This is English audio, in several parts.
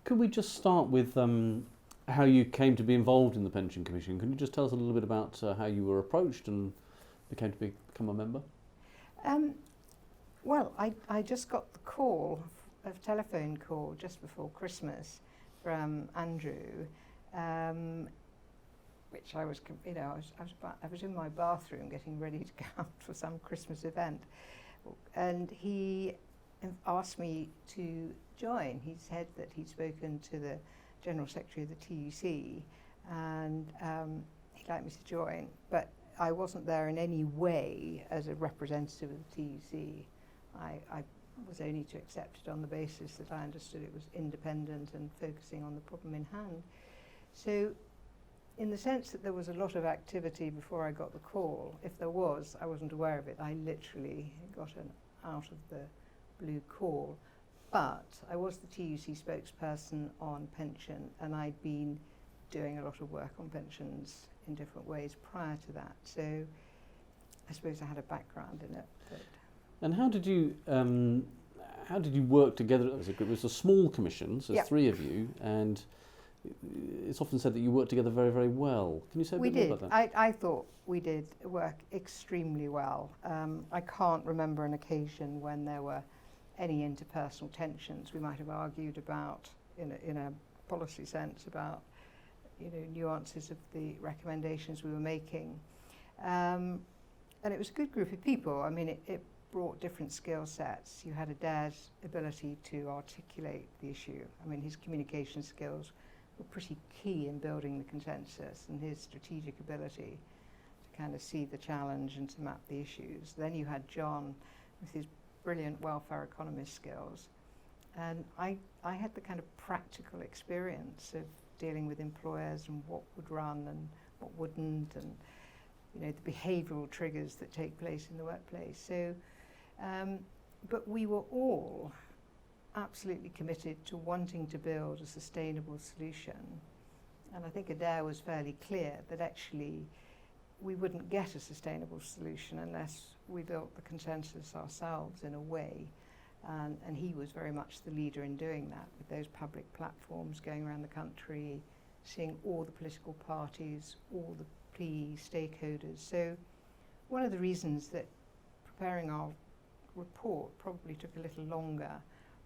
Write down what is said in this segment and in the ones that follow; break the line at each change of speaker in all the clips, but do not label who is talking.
Could we just start with how you came to be involved in the Pension Commission? Can you just tell us a little bit about how you were approached and become a member?
Well, I just got the a telephone call just before Christmas from Andrew, which I was in my bathroom getting ready to go out for some Christmas event, and he asked me to join. He said that he'd spoken to the General Secretary of the TUC and he'd like me to join, but I wasn't there in any way as a representative of the TUC. I was only to accept it on the basis that I understood it was independent and focusing on the problem in hand. So in the sense that there was a lot of activity before I got the call, if there was, I wasn't aware of it. I literally got an out of the blue call. But I was the TUC spokesperson on pension, and I'd been doing a lot of work on pensions in different ways prior to that. So I suppose I had a background in it.
And how did you work together as a group? It was a small commission, so there's three of you, and it's often said that you worked together very, very well. Can you say a bit more about that?
I thought we did work extremely well. I can't remember an occasion when there were any interpersonal tensions. We might have argued about, in a policy sense, about nuances of the recommendations we were making. And it was a good group of people. I mean, it brought different skill sets. You had Adair's ability to articulate the issue. I mean, his communication skills were pretty key in building the consensus, and his strategic ability to kind of see the challenge and to map the issues. Then you had John with his brilliant welfare economist skills. And I had the kind of practical experience of dealing with employers and what would run and what wouldn't, and the behavioural triggers that take place in the workplace. So, but we were all absolutely committed to wanting to build a sustainable solution. And I think Adair was fairly clear that actually we wouldn't get a sustainable solution unless we built the consensus ourselves in a way. And he was very much the leader in doing that, with those public platforms going around the country, seeing all the political parties, all the key stakeholders. So one of the reasons that preparing our report probably took a little longer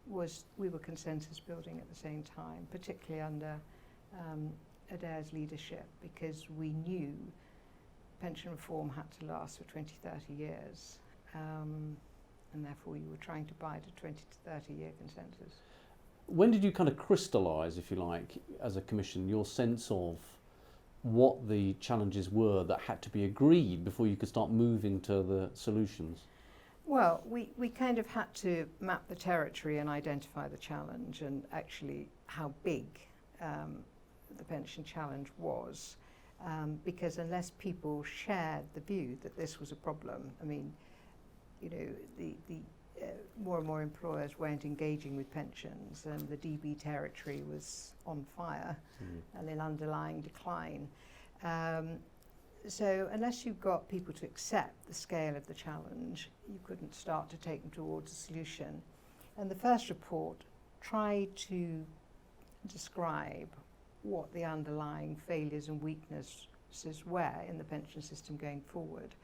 was we were consensus building at the same time, particularly under Adair's leadership, because we knew pension reform had to last for 20, 30 years. And therefore you were trying to bide a 20 to 30 year consensus.
When did you kind of crystallise, if you like, as a commission, your sense of what the challenges were that had to be agreed before you could start moving to the solutions?
Well, we kind of had to map the territory and identify the challenge and actually how big the pension challenge was. Because unless people shared the view that this was a problem, I mean, the more and more employers weren't engaging with pensions, and the DB territory was on fire and in underlying decline. So unless you got people to accept the scale of the challenge, you couldn't start to take them towards a solution. And the first report tried to describe what the underlying failures and weaknesses were in the pension system going forward,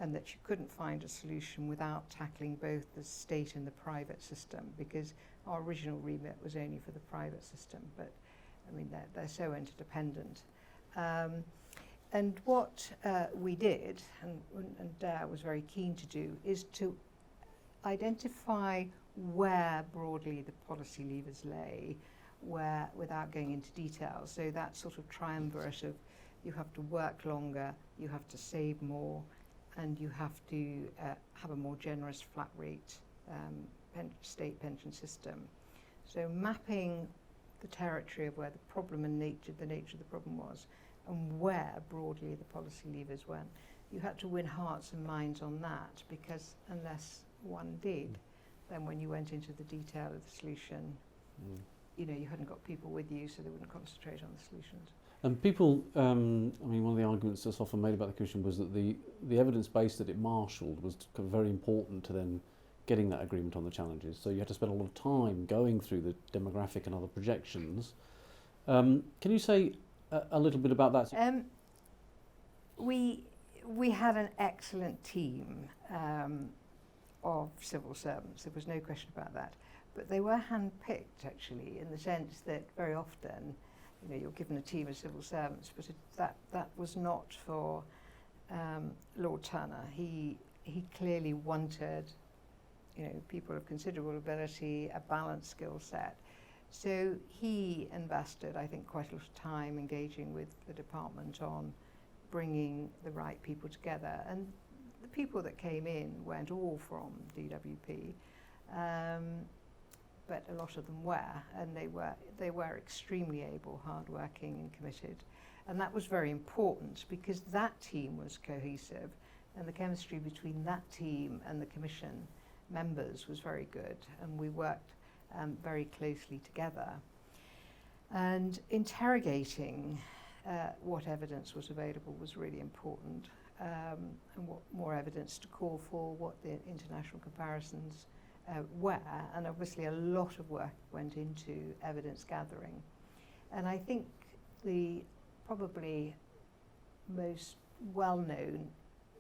and that you couldn't find a solution without tackling both the state and the private system, because our original remit was only for the private system, but I mean they're so interdependent. And what we did, and Adair was very keen to do, is to identify where broadly the policy levers lay, where, without going into detail. So that sort of triumvirate of you have to work longer, you have to save more, and you have to have a more generous flat rate state pension system. So mapping the territory of where the problem and the nature of the problem was, and where broadly the policy levers went. You had to win hearts and minds on that, because unless one did, then when you went into the detail of the solution, you hadn't got people with you, so they wouldn't concentrate on the solutions.
And people, I mean, one of the arguments that's often made about the Commission was that the evidence base that it marshalled was very important to then getting that agreement on the challenges. So you had to spend a lot of time going through the demographic and other projections. Can you say a little bit about that?
We had an excellent team of civil servants. There was no question about that. But they were hand-picked, actually, in the sense that very often, you're given a team of civil servants, but that was not for Lord Turner. He clearly wanted, people of considerable ability, a balanced skill set. So he invested, I think, quite a lot of time engaging with the department on bringing the right people together. And the people that came in weren't all from DWP, but a lot of them were, and they were extremely able, hardworking and committed. And that was very important because that team was cohesive, and the chemistry between that team and the commission members was very good, and we worked very closely together. And interrogating what evidence was available was really important, and what more evidence to call for, what the international comparisons were, and obviously a lot of work went into evidence gathering. And I think the probably most well-known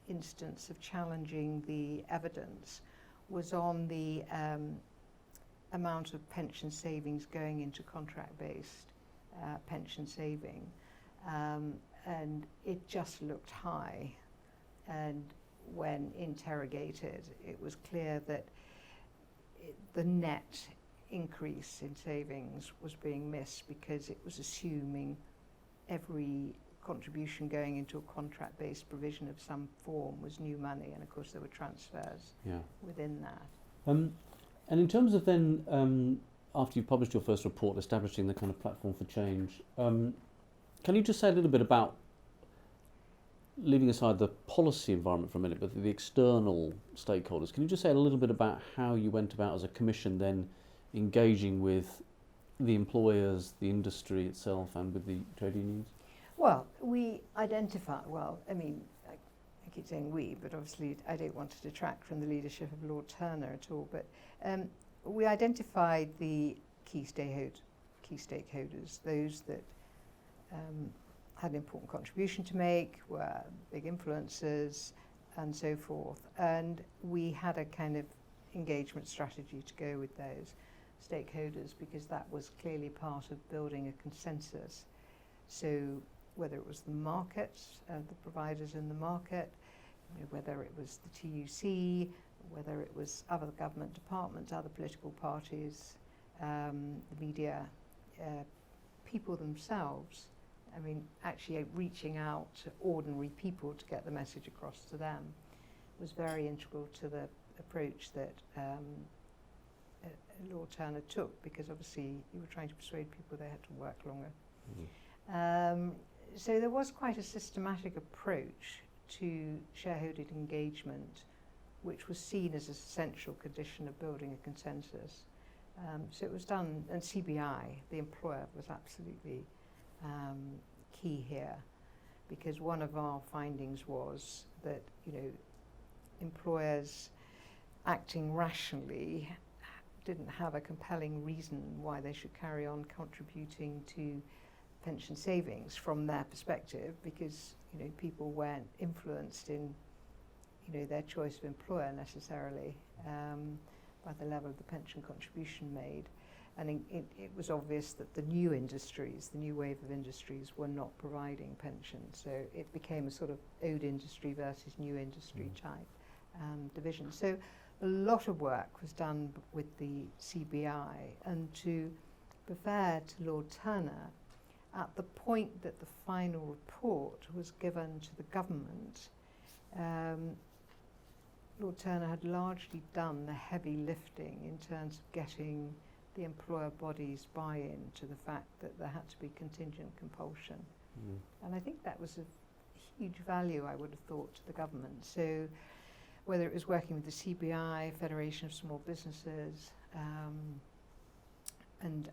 instance of challenging the evidence was on the amount of pension savings going into contract-based pension saving, and it just looked high. And when interrogated, it was clear that the net increase in savings was being missed because it was assuming every contribution going into a contract-based provision of some form was new money, and of course there were transfers within that.
And in terms of then, after you published your first report establishing the kind of platform for change, can you just say a little bit about, leaving aside the policy environment for a minute, but the external stakeholders, can you just say a little bit about how you went about as a commission then engaging with the employers, the industry itself, and with the trade unions?
Well, we identified, I keep saying we, but obviously I don't want to detract from the leadership of Lord Turner at all, but we identified the key stakeholders, those that had an important contribution to make, were big influencers, and so forth. And we had a kind of engagement strategy to go with those stakeholders because that was clearly part of building a consensus. So whether it was the market, the providers in the market, whether it was the TUC, whether it was other government departments, other political parties, the media, people themselves, actually reaching out to ordinary people to get the message across to them was very integral to the approach that Lord Turner took, because obviously you were trying to persuade people they had to work longer. Mm-hmm. So there was quite a systematic approach to shareholder engagement, which was seen as an essential condition of building a consensus. So it was done, and CBI, the employer, was absolutely key here, because one of our findings was that employers acting rationally didn't have a compelling reason why they should carry on contributing to pension savings from their perspective, because people weren't influenced in their choice of employer necessarily by the level of the pension contribution made. And it was obvious that the new industries, the new wave of industries, were not providing pensions. So it became a sort of old industry versus new industry type division. So a lot of work was done with the CBI. And to be fair to Lord Turner, at the point that the final report was given to the government, Lord Turner had largely done the heavy lifting in terms of getting the employer bodies buy-in to the fact that there had to be contingent compulsion. And I think that was a huge value, I would have thought, to the government. So whether it was working with the CBI, Federation of Small Businesses, and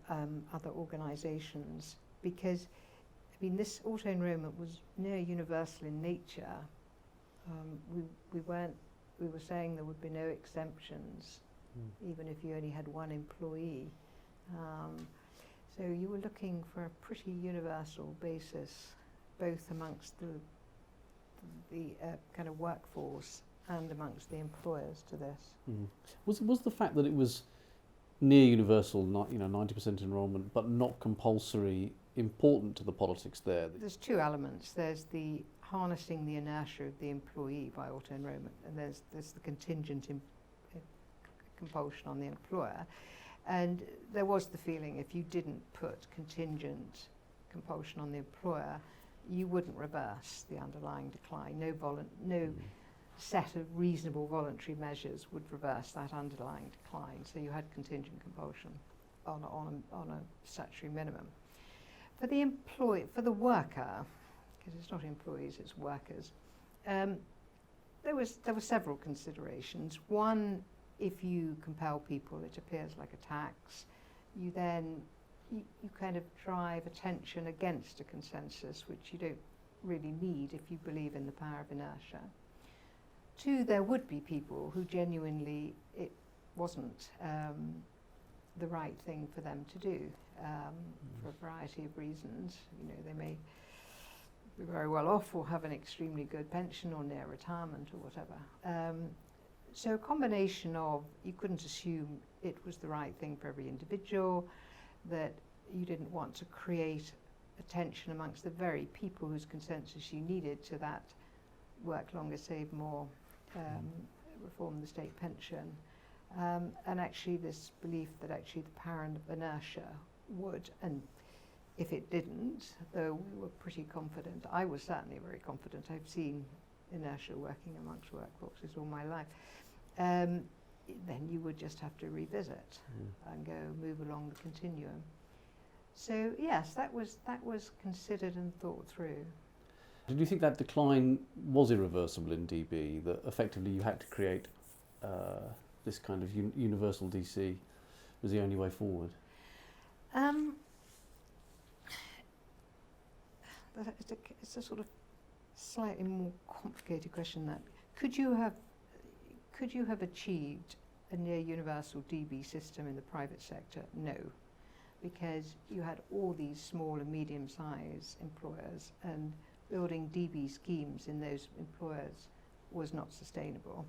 other organisations, because this auto-enrolment was near universal in nature. We were saying there would be no exemptions even if you only had one employee. So you were looking for a pretty universal basis, both amongst the kind of workforce and amongst the employers to this.
Was the fact that it was near universal, not 90% enrolment, but not compulsory, important to the politics there?
There's two elements. There's the harnessing the inertia of the employee by auto-enrolment, and there's the contingent compulsion on the employer. And there was the feeling if you didn't put contingent compulsion on the employer, you wouldn't reverse the underlying decline. No set of reasonable voluntary measures would reverse that underlying decline. So you had contingent compulsion on a statutory minimum. For the worker, because it's not employees, it's workers, there were several considerations. One, if you compel people, it appears like a tax. You then you kind of drive attention against a consensus, which you don't really need if you believe in the power of inertia. Two, there would be people who genuinely it wasn't the right thing for them to do for a variety of reasons. They may be very well off or have an extremely good pension or near retirement or whatever. So a combination of you couldn't assume it was the right thing for every individual, that you didn't want to create a tension amongst the very people whose consensus you needed to that work longer, save more, reform the state pension. And actually this belief that actually the power of inertia would, and if it didn't, though we were pretty confident, I was certainly very confident, I've seen inertia working amongst workforces all my life, then you would just have to revisit and move along the continuum. So yes, that was considered and thought through.
Did you think that decline was irreversible in DB, that effectively you had to create this kind of universal DC was the only way forward?
It's a sort of slightly more complicated question. That could you have achieved a near universal DB system in the private sector? No, because you had all these small and medium-sized employers, and building DB schemes in those employers was not sustainable.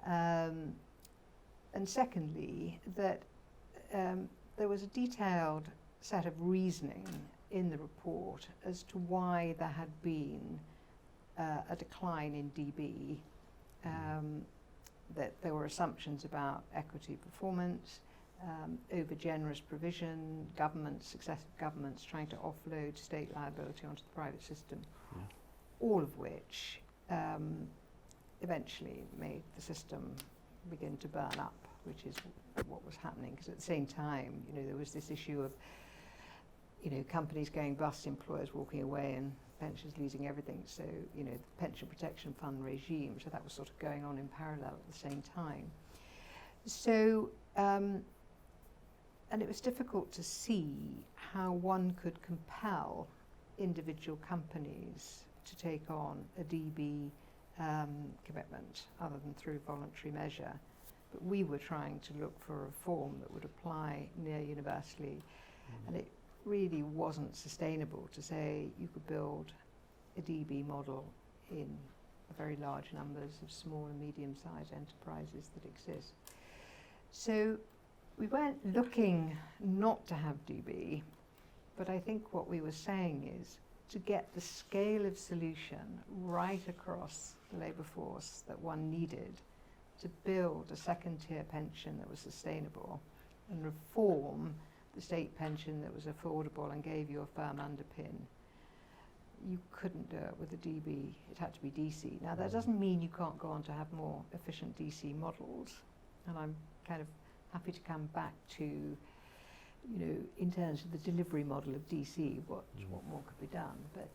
And secondly, that there was a detailed set of reasoning in the report as to why there had been a decline in DB, that there were assumptions about equity performance, over-generous provision, successive governments trying to offload state liability onto the private system, all of which eventually made the system begin to burn up, which is what was happening. Because at the same time, there was this issue of, companies going bust, employers walking away, and pensions losing everything. So, the pension protection fund regime, so that was sort of going on in parallel at the same time. So, and it was difficult to see how one could compel individual companies to take on a DB commitment other than through voluntary measure. But we were trying to look for a reform that would apply near universally, and it really wasn't sustainable to say you could build a DB model in very large numbers of small and medium-sized enterprises that exist. So we weren't looking not to have DB, but I think what we were saying is to get the scale of solution right across the labour force that one needed to build a second-tier pension that was sustainable and reform the state pension that was affordable and gave you a firm underpin. You couldn't do it with a DB, it had to be DC. Now that doesn't mean you can't go on to have more efficient DC models, and I'm kind of happy to come back to, in terms of the delivery model of DC, what more could be done. But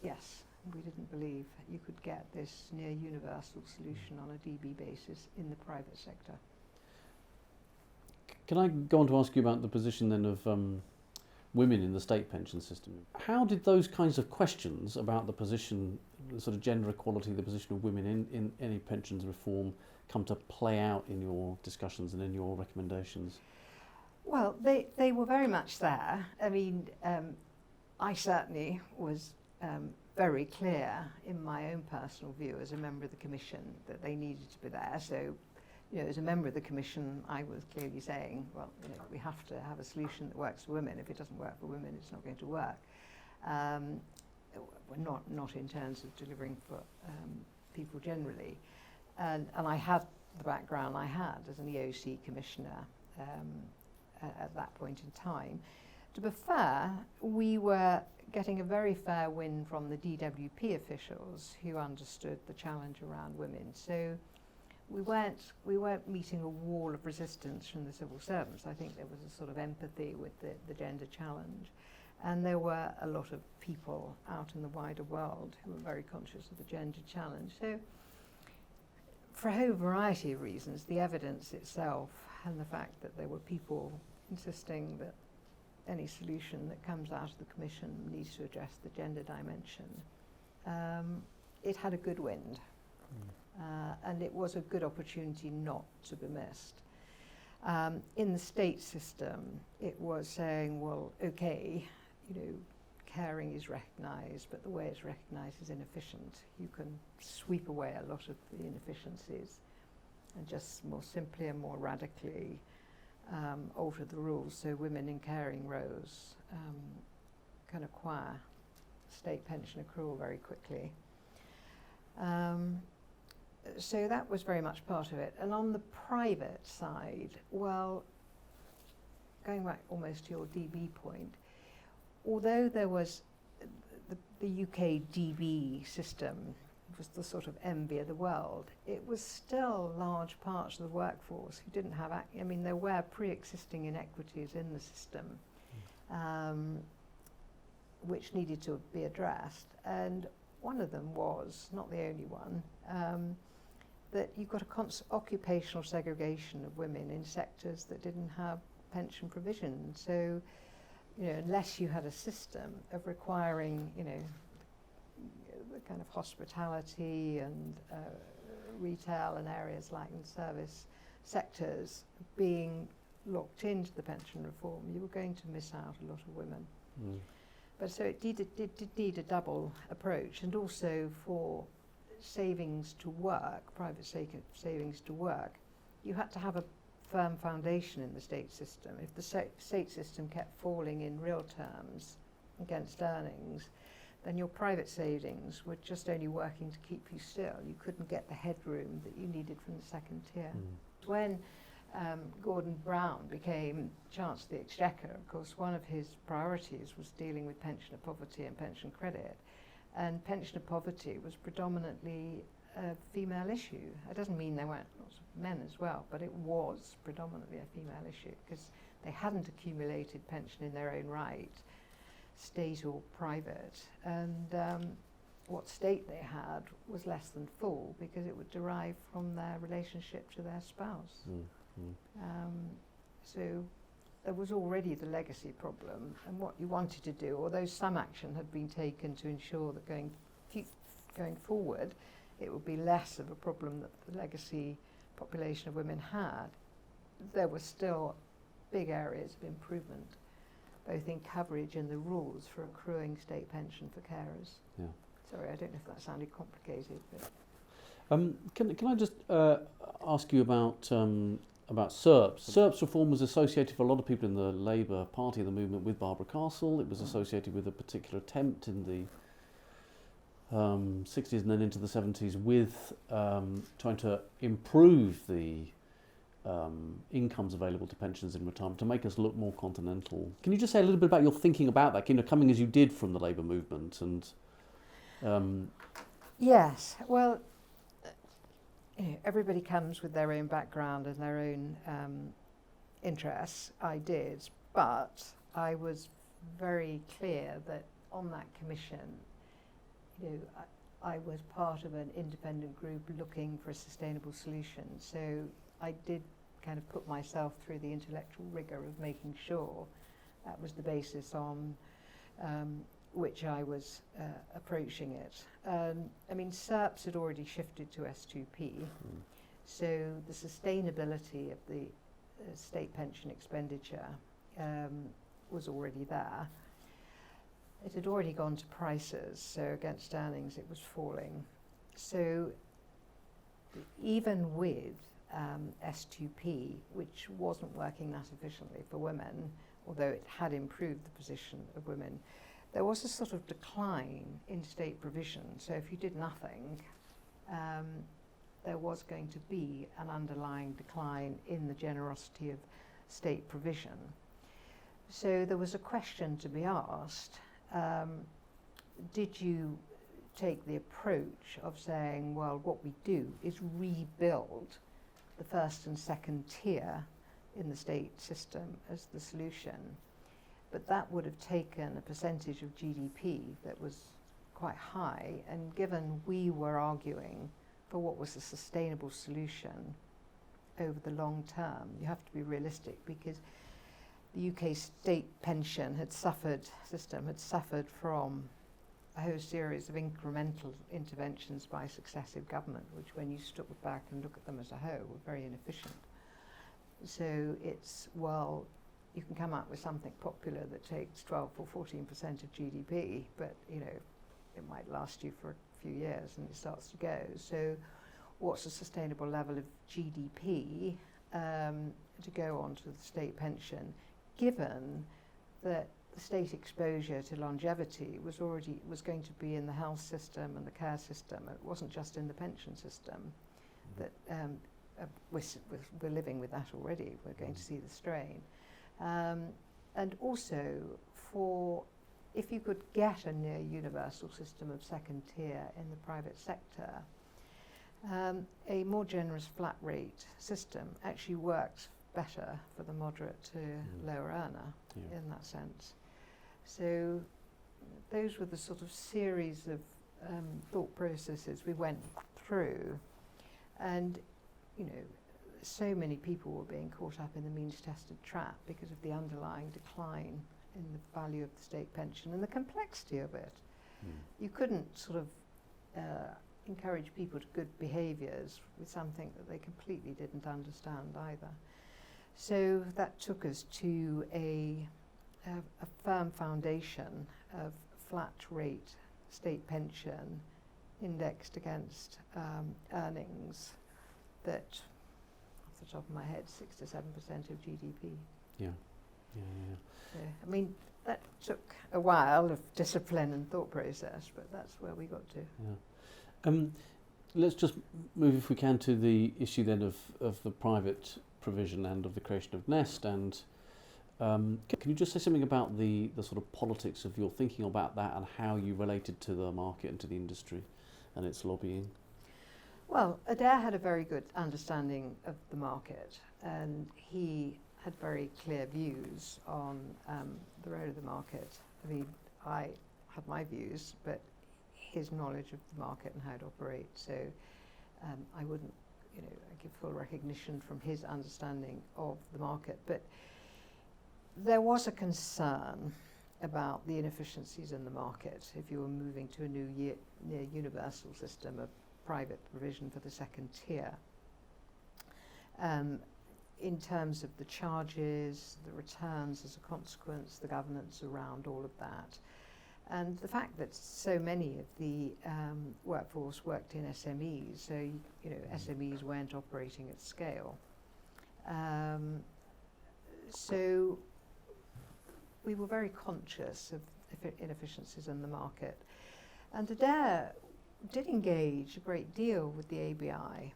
yes, we didn't believe you could get this near universal solution on a DB basis in the private sector.
Can I go on to ask you about the position then of women in the state pension system? How did those kinds of questions about the position, the sort of gender equality, the position of women in any pensions reform come to play out in your discussions and in your recommendations?
Well, they were very much there. I mean, I certainly was very clear in my own personal view as a member of the Commission that they needed to be there. So, as a member of the Commission, I was clearly saying, well, we have to have a solution that works for women. If it doesn't work for women, it's not going to work. Not in terms of delivering for people generally. And I had the background I had as an EOC Commissioner at that point in time. To be fair, we were getting a very fair win from the DWP officials who understood the challenge around women. So we weren't meeting a wall of resistance from the civil servants. I think there was a sort of empathy with the gender challenge. And there were a lot of people out in the wider world who were very conscious of the gender challenge. So for a whole variety of reasons, the evidence itself and the fact that there were people insisting that any solution that comes out of the Commission needs to address the gender dimension, it had a good wind. And it was a good opportunity not to be missed. In the state system, it was saying, well, okay, caring is recognised, but the way it's recognised is inefficient. You can sweep away a lot of the inefficiencies and just more simply and more radically alter the rules so women in caring roles can acquire state pension accrual very quickly. So that was very much part of it. And on the private side, well, going back almost to your DB point, although there was the UK DB system, it was the sort of envy of the world, it was still large parts of the workforce who didn't have, there were pre-existing inequities in the system, which needed to be addressed. And one of them was, not the only one, that you've got occupational segregation of women in sectors that didn't have pension provision. So, unless you had a system of requiring, the kind of hospitality and retail and areas like in service sectors being locked into the pension reform, you were going to miss out a lot of women. But so it did need a double approach, and also for savings to work, private savings to work, you had to have a firm foundation in the state system. If the state system kept falling in real terms against earnings, then your private savings were just only working to keep you still. You couldn't get the headroom that you needed from the second tier. When Gordon Brown became Chancellor of the Exchequer, of course, one of his priorities was dealing with pensioner poverty and pension credit. And pensioner poverty was predominantly a female issue. It doesn't mean there weren't lots of men as well, but it was predominantly a female issue because they hadn't accumulated pension in their own right, state or private. And what state they had was less than full because it would derive from their relationship to their spouse. So there was already the legacy problem, and what you wanted to do, although some action had been taken to ensure that going forward it would be less of a problem that the legacy population of women had, there were still big areas of improvement, both in coverage and the rules for accruing state pension for carers.
Yeah.
Sorry, I don't know if that sounded complicated.
But can I just ask you about SERPs? SERPs reform was associated for a lot of people in the Labour Party, the movement, with Barbara Castle. It was associated with a particular attempt in the 60s and then into the 70s with trying to improve the incomes available to pensioners in retirement to make us look more continental. Can you just say a little bit about your thinking about that, coming as you did from the Labour movement? And
yes, well, everybody comes with their own background and their own interests. I did, but I was very clear that on that commission, I was part of an independent group looking for a sustainable solution. So I did kind of put myself through the intellectual rigour of making sure that was the basis on which I was approaching it. SERPs had already shifted to S2P, So the sustainability of the state pension expenditure was already there. It had already gone to prices, so against earnings it was falling. So even with S2P, which wasn't working that efficiently for women, although it had improved the position of women, there was a sort of decline in state provision. So if you did nothing, there was going to be an underlying decline in the generosity of state provision. So there was a question to be asked, did you take the approach of saying, well, what we do is rebuild the first and second tier in the state system as the solution, but that would have taken a percentage of GDP that was quite high, and given we were arguing for what was a sustainable solution over the long term, you have to be realistic, because the UK state pension had suffered from a whole series of incremental interventions by successive government, which when you step back and look at them as a whole were very inefficient. So it's, well, you can come up with something popular that takes 12 or 14% of GDP, but you know, it might last you for a few years and it starts to go. So what's a sustainable level of GDP to go on to the state pension, given that the state exposure to longevity was going to be in the health system and the care system. It wasn't just in the pension system. That we're living with that already. We're going to see the strain. And also, if you could get a near universal system of second tier in the private sector, a more generous flat rate system actually works better for the moderate to lower earner in that sense. So those were the sort of series of thought processes we went through, and you know, so many people were being caught up in the means-tested trap because of the underlying decline in the value of the state pension and the complexity of it. You couldn't sort of encourage people to good behaviours with something that they completely didn't understand either. So that took us to a firm foundation of flat rate state pension indexed against earnings that, off the top of my head, 6 to 7% of GDP.
Yeah.
So, I mean, that took a while of discipline and thought process, but that's where we got to.
Yeah. Let's just move, if we can, to the issue then of the private provision and of the creation of Nest. And can you just say something about the sort of politics of your thinking about that and how you related to the market and to the industry and its lobbying?
Well, Adair had a very good understanding of the market, and he had very clear views on the role of the market. I mean, I have my views, but his knowledge of the market and how it operates, so I wouldn't, you know, give full recognition from his understanding of the market. But there was a concern about the inefficiencies in the market if you were moving to a new near universal system of private provision for the second tier. In terms of the charges, the returns as a consequence, the governance around all of that, and the fact that so many of the workforce worked in SMEs, so you know, SMEs weren't operating at scale. So we were very conscious of inefficiencies in the market, and Adair did engage a great deal with the ABI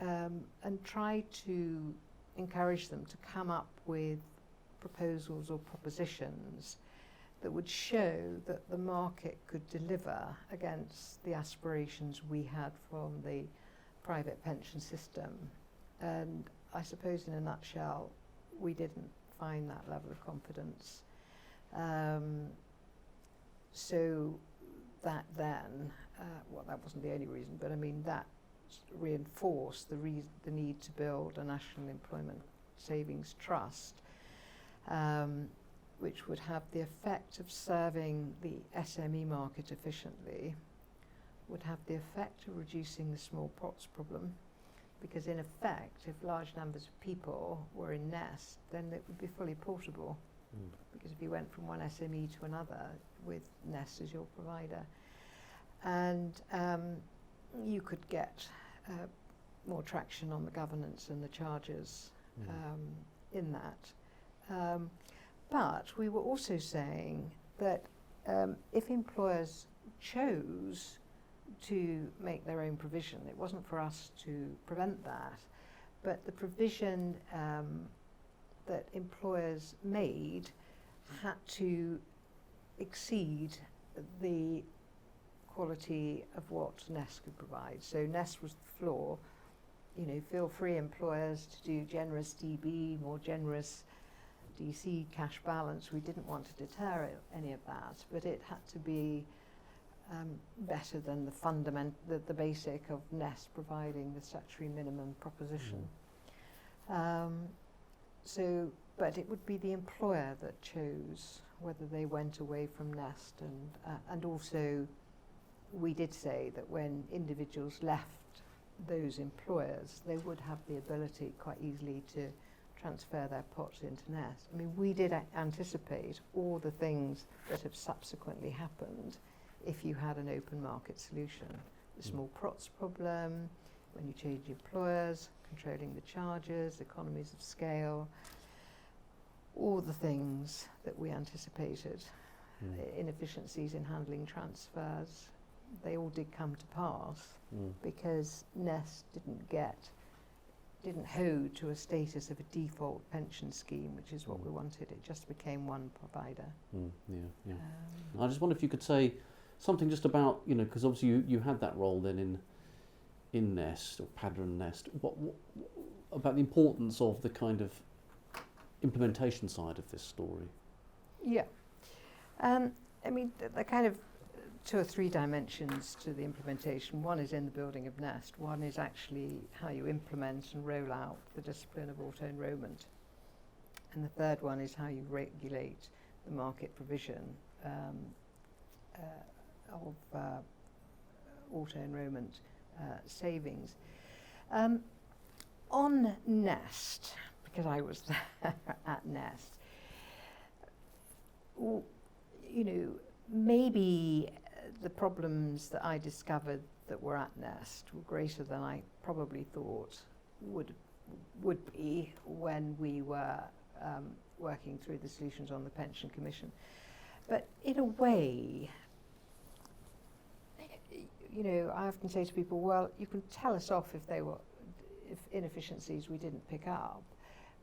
and tried to encourage them to come up with proposals or propositions that would show that the market could deliver against the aspirations we had from the private pension system. And I suppose in a nutshell, we didn't find that level of confidence. So that then, well, that wasn't the only reason, but I mean, that reinforced the need to build a national employment savings trust, which would have the effect of serving the SME market efficiently, would have the effect of reducing the small pots problem, because in effect, if large numbers of people were in Nest, then it would be fully portable. Because if you went from one SME to another with Nest as your provider, and you could get more traction on the governance and the charges in that. But we were also saying that if employers chose to make their own provision, it wasn't for us to prevent that, but the provision that employers made had to exceed the quality of what Nest could provide. So Nest was the floor. You know, feel free employers to do generous DB, more generous DC cash balance. We didn't want to deter any of that, but it had to be better than the basic of Nest providing the statutory minimum proposition. But it would be the employer that chose whether they went away from Nest, and also we did say that when individuals left those employers, they would have the ability quite easily to transfer their pots into Nest. I mean, we did anticipate all the things that have subsequently happened if you had an open market solution. The small prots problem, when you change employers, controlling the charges, economies of scale, all the things that we anticipated, inefficiencies in handling transfers, they all did come to pass because Nest didn't hold to a status of a default pension scheme, which is what we wanted. It just became one provider.
I just wonder if you could say something just about, you know, because obviously you had that role then in Nest, or Padron Nest. What about the importance of the kind of implementation side of this story?
Yeah. I mean, the kind of 2 or 3 dimensions to the implementation. One is in the building of Nest. One is actually how you implement and roll out the discipline of auto-enrolment. And the third one is how you regulate the market provision of auto-enrolment savings. On Nest, because I was there at Nest, you know, maybe the problems that I discovered that were at Nest were greater than I probably thought would be when we were working through the solutions on the Pension Commission. But in a way, you know, I often say to people, well, you can tell us off if inefficiencies we didn't pick up,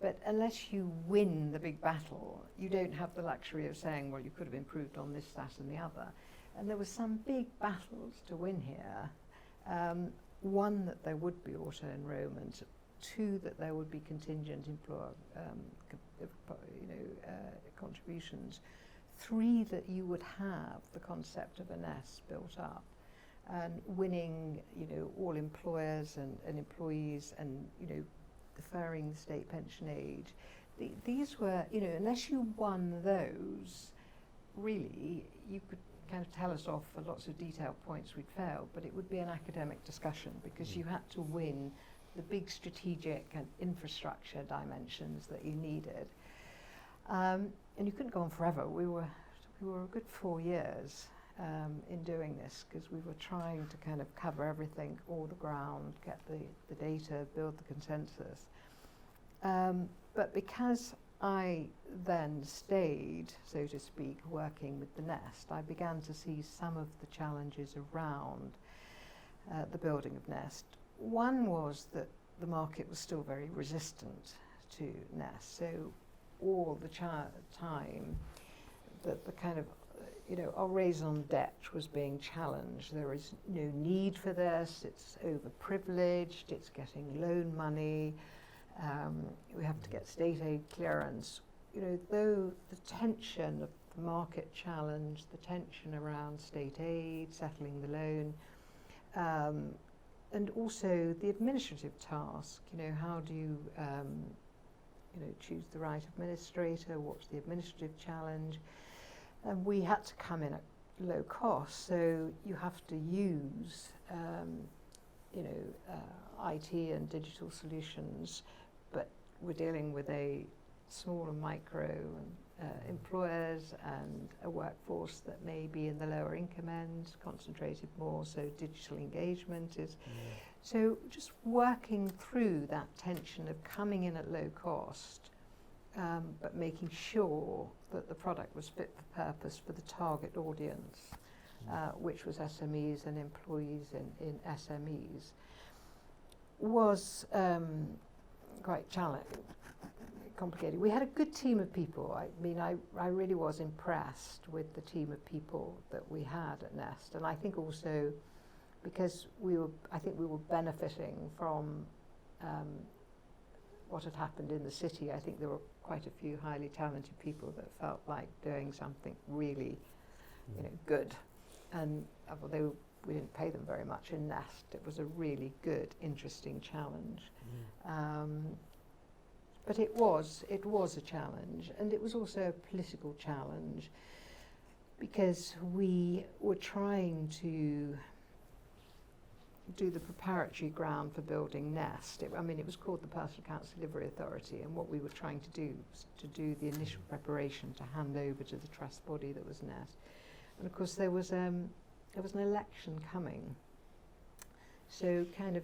but unless you win the big battle, you don't have the luxury of saying, well, you could have improved on this, that, and the other. And there were some big battles to win here. One, that there would be auto-enrolment. 2, that there would be contingent employer contributions. 3, that you would have the concept of a Nest built up. And winning, you know, all employers and employees, and, you know, deferring the state pension age. These were, you know, unless you won those, really, you could kind of tell us off for lots of detailed points we'd failed, but it would be an academic discussion because you had to win the big strategic and infrastructure dimensions that you needed. And you couldn't go on forever. We were a good 4 years in doing this, because we were trying to kind of cover everything, all the ground, get the data, build the consensus. But because I then stayed, so to speak, working with the Nest, I began to see some of the challenges around the building of Nest. One was that the market was still very resistant to Nest, so all the time that the kind of, you know, our raison d'etre was being challenged. There is no need for this, it's overprivileged, it's getting loan money, we have to get state aid clearance. You know, though the tension of the market challenge, the tension around state aid, settling the loan, and also the administrative task, you know, how do you, you know, choose the right administrator, what's the administrative challenge? And we had to come in at low cost, so you have to use, you know, IT and digital solutions, but we're dealing with a small and micro employers and a workforce that may be in the lower income end, concentrated more, so digital engagement is... So just working through that tension of coming in at low cost, but making sure that the product was fit for purpose for the target audience, which was SMEs and employees in SMEs, was quite complicated. We had a good team of people. I mean, I really was impressed with the team of people that we had at Nest, and I think also because I think we were benefiting from what had happened in the city. I think there were quite a few highly talented people that felt like doing something really, good. And although we didn't pay them very much in Nest, it was a really good, interesting challenge. But it was a challenge, and it was also a political challenge because we were trying to do the preparatory ground for building Nest. It was called the Personal Accounts Delivery Authority, and what we were trying to do was to do the initial preparation to hand over to the trust body that was Nest. And of course there was an election coming, so kind of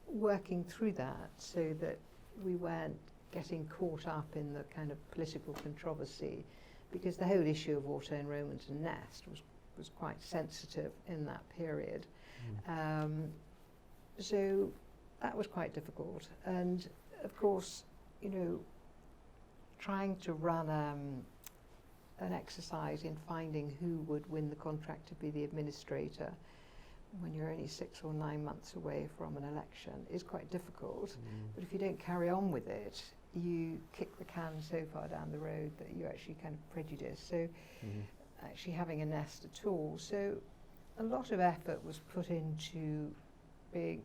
working through that so that we weren't getting caught up in the kind of political controversy, because the whole issue of auto-enrolment and Nest was quite sensitive in that period. So that was quite difficult, and of course, trying to run an exercise in finding who would win the contract to be the administrator when you're only 6 or 9 months away from an election is quite difficult. But if you don't carry on with it, you kick the can so far down the road that you actually kind of prejudice. So actually having a Nest at all. So a lot of effort was put into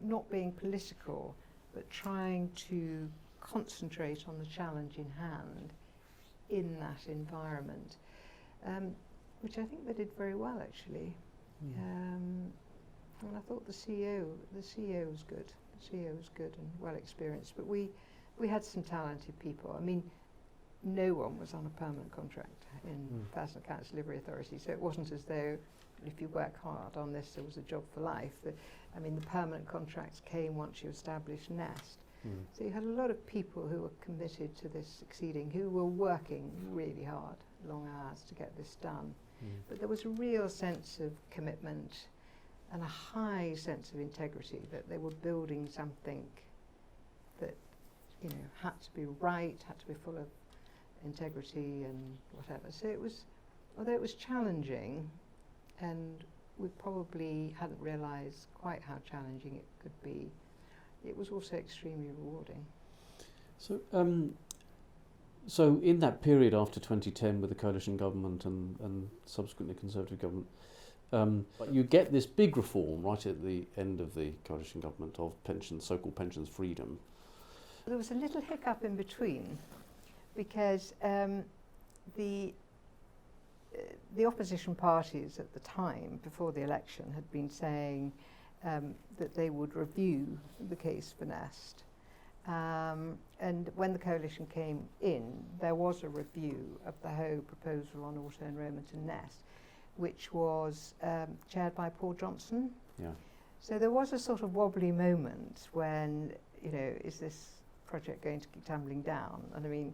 not being political, but trying to concentrate on the challenge in hand in that environment, which I think they did very well, actually. And I thought the CEO was good. The CEO was good and well experienced, but we had some talented people. I mean, no one was on a permanent contract in Personal Accounts Delivery Authority, so it wasn't as though if you work hard on this, there was a job for life. The permanent contracts came once you established Nest. So you had a lot of people who were committed to this succeeding, who were working really hard, long hours to get this done. But there was a real sense of commitment and a high sense of integrity that they were building something that, had to be right, had to be full of integrity and whatever. So it was, although it was challenging, and we probably hadn't realised quite how challenging it could be, it was also extremely rewarding.
So, so in that period after 2010 with the coalition government and subsequently Conservative government, you get this big reform right at the end of the coalition government of pensions, so-called pensions freedom.
There was a little hiccup in between because the opposition parties at the time, before the election, had been saying that they would review the case for Nest. And when the coalition came in, there was a review of the whole proposal on auto-enrolment and Nest, which was chaired by Paul Johnson.
Yeah.
So there was a sort of wobbly moment when, is this project going to keep tumbling down? And I mean,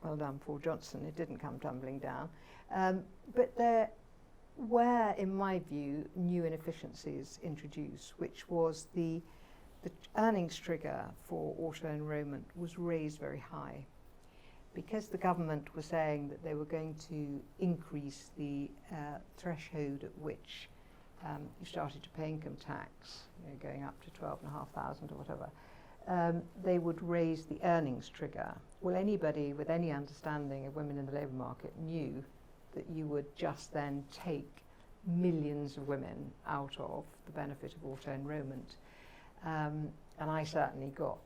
well done, Paul Johnson, it didn't come tumbling down. But there were, in my view, new inefficiencies introduced, which was the earnings trigger for auto-enrolment was raised very high. Because the government was saying that they were going to increase the threshold at which you started to pay income tax, going up to 12,500 or whatever, they would raise the earnings trigger. Well, anybody with any understanding of women in the labour market knew that you would just then take millions of women out of the benefit of auto-enrolment. And I certainly got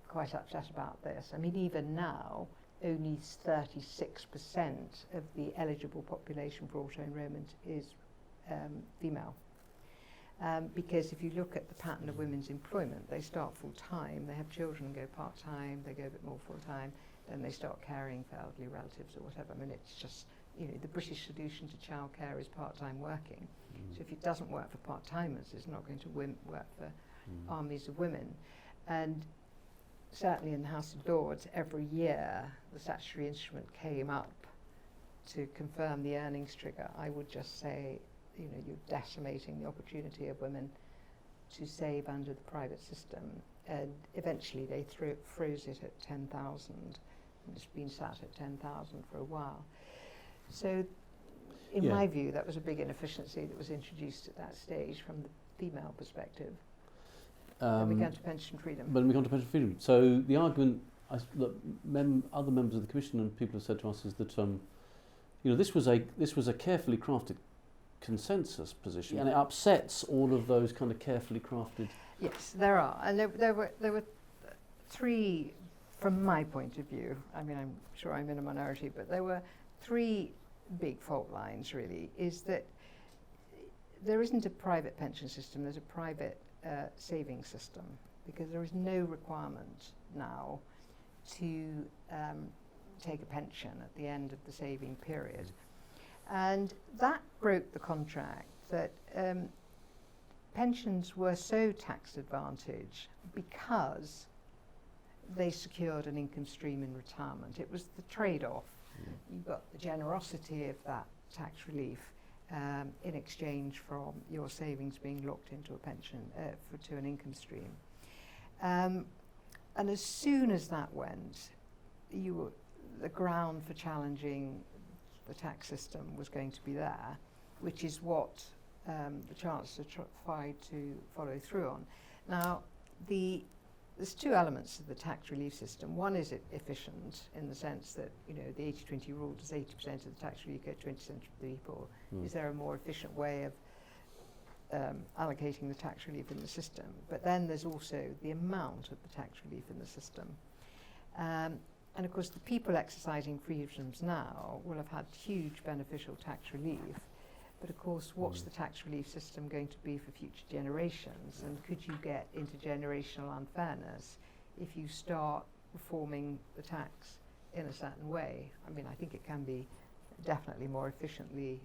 quite upset about this. I mean, even now, only 36% of the eligible population for auto-enrolment is female. Because if you look at the pattern of women's employment, they start full-time, they have children and go part-time, they go a bit more full-time, then they start caring for elderly relatives or whatever. I mean, it's just, the British solution to childcare is part-time working. So if it doesn't work for part-timers, it's not going to work for armies of women. And certainly in the House of Lords, every year the statutory instrument came up to confirm the earnings trigger. I would just say, you're decimating the opportunity of women to save under the private system. And eventually they froze it at 10,000, and it's been sat at 10,000 for a while. So in my view, that was a big inefficiency that was introduced at that stage from the female perspective. Then we come to pension freedom.
But we come to pension freedom. So the argument that other members of the Commission and people have said to us is that this was a carefully crafted consensus position, and it upsets all of those kind of carefully crafted.
Yes, there are, and there were three, from my point of view. I mean, I'm sure I'm in a minority, but there were three big fault lines. Really, is that there isn't a private pension system. There's a private saving system, because there is no requirement now to take a pension at the end of the saving period. And that broke the contract that pensions were so tax advantaged because they secured an income stream in retirement. It was the trade-off. You got the generosity of that tax relief in exchange from your savings being locked into a pension, to an income stream. And as soon as that went, the ground for challenging the tax system was going to be there, which is what the Chancellor tried to follow through on. Now, there's two elements of the tax relief system. One is efficient in the sense that, the 80-20 rule does 80% of the tax relief go 20% of the people. Is there a more efficient way of allocating the tax relief in the system? But then there's also the amount of the tax relief in the system. And of course, the people exercising freedoms now will have had huge beneficial tax relief. But of course, what's the tax relief system going to be for future generations? And could you get intergenerational unfairness if you start reforming the tax in a certain way? I mean, I think it can be definitely more efficiently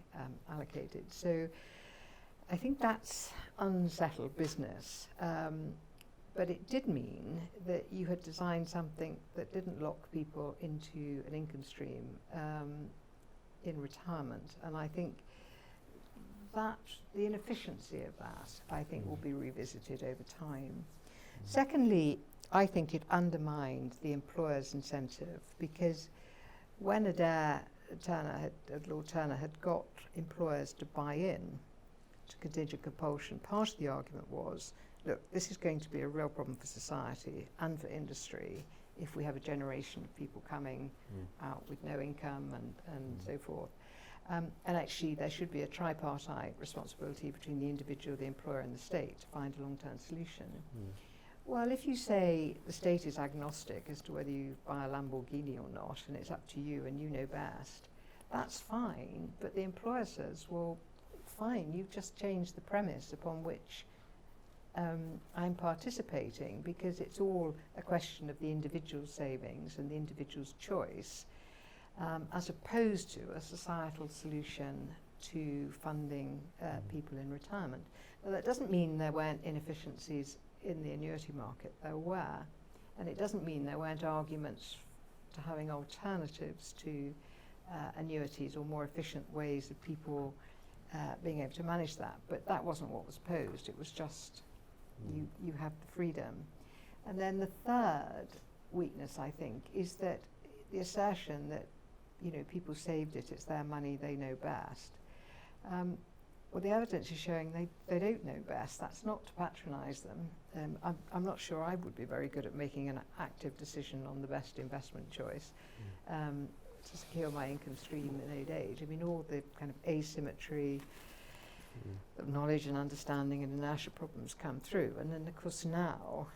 allocated. So I think that's unsettled business. But it did mean that you had designed something that didn't lock people into an income stream in retirement. And I think that the inefficiency of that, I think, will be revisited over time. Secondly, I think it undermined the employer's incentive, because when Lord Turner had got employers to buy in to contingent compulsion, part of the argument was, look, this is going to be a real problem for society and for industry if we have a generation of people coming out with no income and so forth. And actually, there should be a tripartite responsibility between the individual, the employer, and the state to find a long-term solution. Well, if you say the state is agnostic as to whether you buy a Lamborghini or not, and it's up to you and you know best, that's fine. But the employer says, well, fine, you've just changed the premise upon which I'm participating, because it's all a question of the individual's savings and the individual's choice, as opposed to a societal solution to funding people in retirement. Now, that doesn't mean there weren't inefficiencies in the annuity market. There were. And it doesn't mean there weren't arguments to having alternatives to annuities or more efficient ways of people being able to manage that. But that wasn't what was posed. It was just you have the freedom. And then the third weakness, I think, is that the assertion that people saved it, it's their money, they know best. Well, the evidence is showing they don't know best. That's not to patronise them. I'm not sure I would be very good at making an active decision on the best investment choice to secure my income stream in old age. I mean, all the kind of asymmetry of knowledge and understanding and inertia problems come through. And then, of course, now,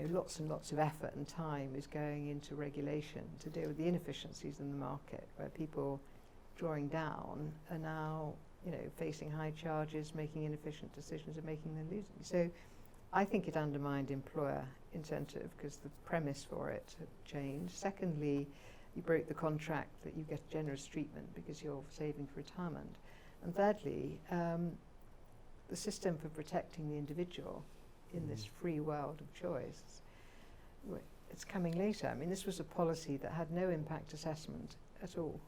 lots and lots of effort and time is going into regulation to deal with the inefficiencies in the market, where people drawing down are now facing high charges, making inefficient decisions and making them losing. So I think it undermined employer incentive because the premise for it had changed. Secondly, you broke the contract that you get generous treatment because you're saving for retirement. And thirdly, the system for protecting the individual in this free world of choice, it's coming later. I mean, this was a policy that had no impact assessment at all.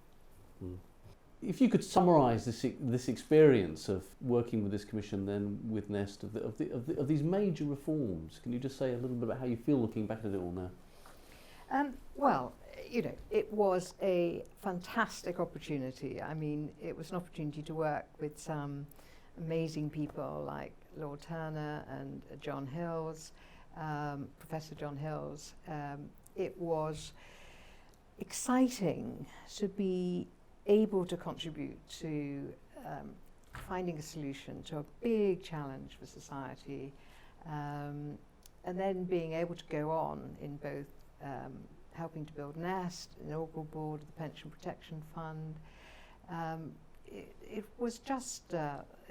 If you could summarise this experience of working with this commission, then with Nest, of these major reforms, can you just say a little bit about how you feel looking back at it all now?
Well, it was a fantastic opportunity. I mean, it was an opportunity to work with some amazing people like Lord Turner and John Hills, Professor John Hills. It was exciting to be able to contribute to finding a solution to a big challenge for society, and then being able to go on in both helping to build Nest, inaugural board of the Pension Protection Fund. It was just,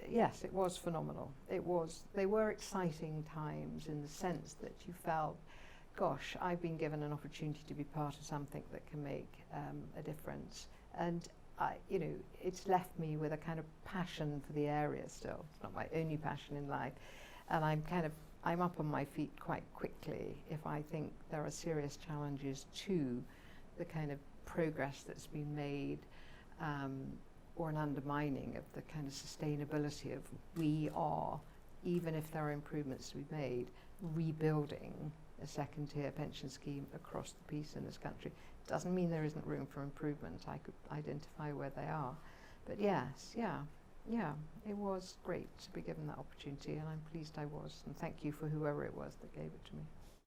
yes, it was phenomenal. They were exciting times in the sense that you felt, gosh, I've been given an opportunity to be part of something that can make a difference. And it's left me with a kind of passion for the area still. It's not my only passion in life. And I'm up on my feet quite quickly if I think there are serious challenges to the kind of progress that's been made, or an undermining of the kind of sustainability of we are, even if there are improvements to be made, rebuilding a second-tier pension scheme across the piece in this country. Doesn't mean there isn't room for improvement. I could identify where they are. But yes, it was great to be given that opportunity, and I'm pleased I was. And thank you for whoever it was that gave it to me.